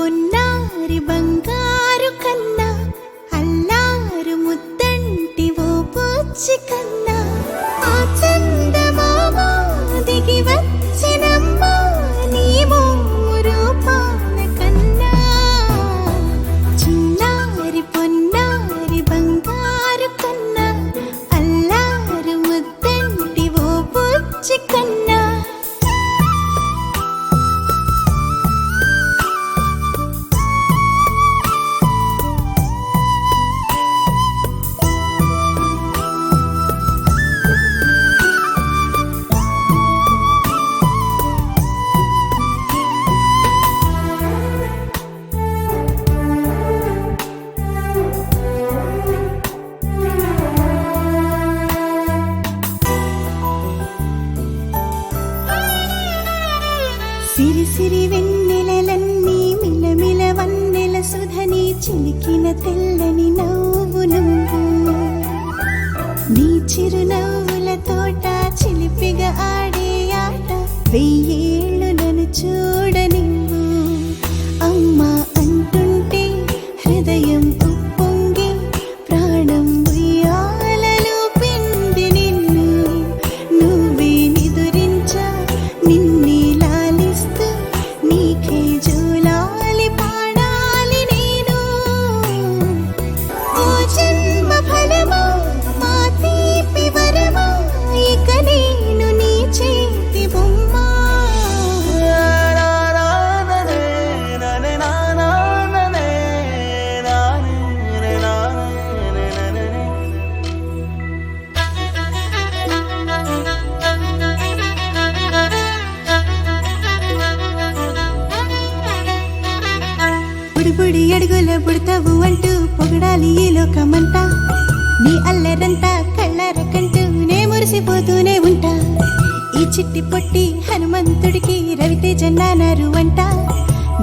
పొన్నారి బంగారు కన్నా అల్లారు ముద్దంటి ఓ పూచి కన్నా ఆ చందమామ దిగి వచ్చినమ్మ నీ రూపాల కన్నా చిన్నారి పొన్నారి బంగారు కన్నా అల్లారు ముద్దంటి ఓ పూచి కన్నా సిరి సిరి వెన్నెలలన్నీ మిలమిల వన్నెల సుధని చిలికిన తెల్లని నవ్వు నువ్వు నీ చిరునవ్వుల తోట చిలిపిగా ఆడే ఆట వెయ్యేళ్ళు నన్ను చూడనివ్వు అమ్మా అంటుంటే హృదయం ఉప్పొంగి ప్రాణం ఉయ్యాలలో పిండి నిన్ను నువ్వే నిదురించా నిన్నే నీకే జూలాలి పాడాలి నేను ఓ జన్మ ఫలమా మా తీపి వరమా ఇక నేను నీ చేతి బొమ్మ బుడి అడుగుల బుడతావు అంటూ పొగడాలి ఈ లోకమంతా నీ అల్లరంతా కళ్ళరకంటూ నే మురిసిపోతూనే ఉంటా ఈ చిట్టి పొట్టి హనుమంతుడికి రవితేజ నానారు అంట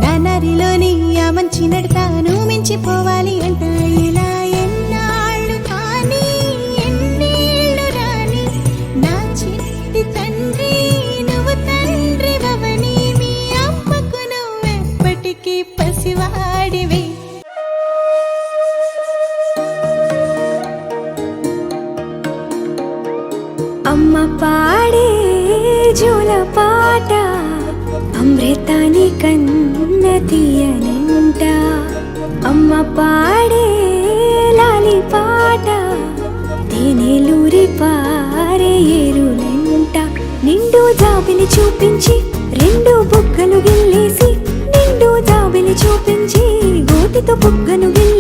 నానారిలోని ఆ మంచి నడతాను మించిపోవాలి అంట ఇలా ఎన్నాళ్ళు కానీ ఎన్నేళ్ళు రాని నా చిట్టి తండ్రి నువ్వు తండ్రి వవని మీ అమ్మకు నువ్వెప్పటికీ పసివాడివి అమ్మ పాడే జోల పాట అమృతాని కన్న తీయనంట అమ్మ పాడే లాలి పాట తేనెలూరి పారే ఏరులంట నిండు జాబిలి చూపించి రెండు బుగ్గలు గిల్లేసి నిండు జాబిలి చూపించి గోటితో బుగ్గను గిల్లి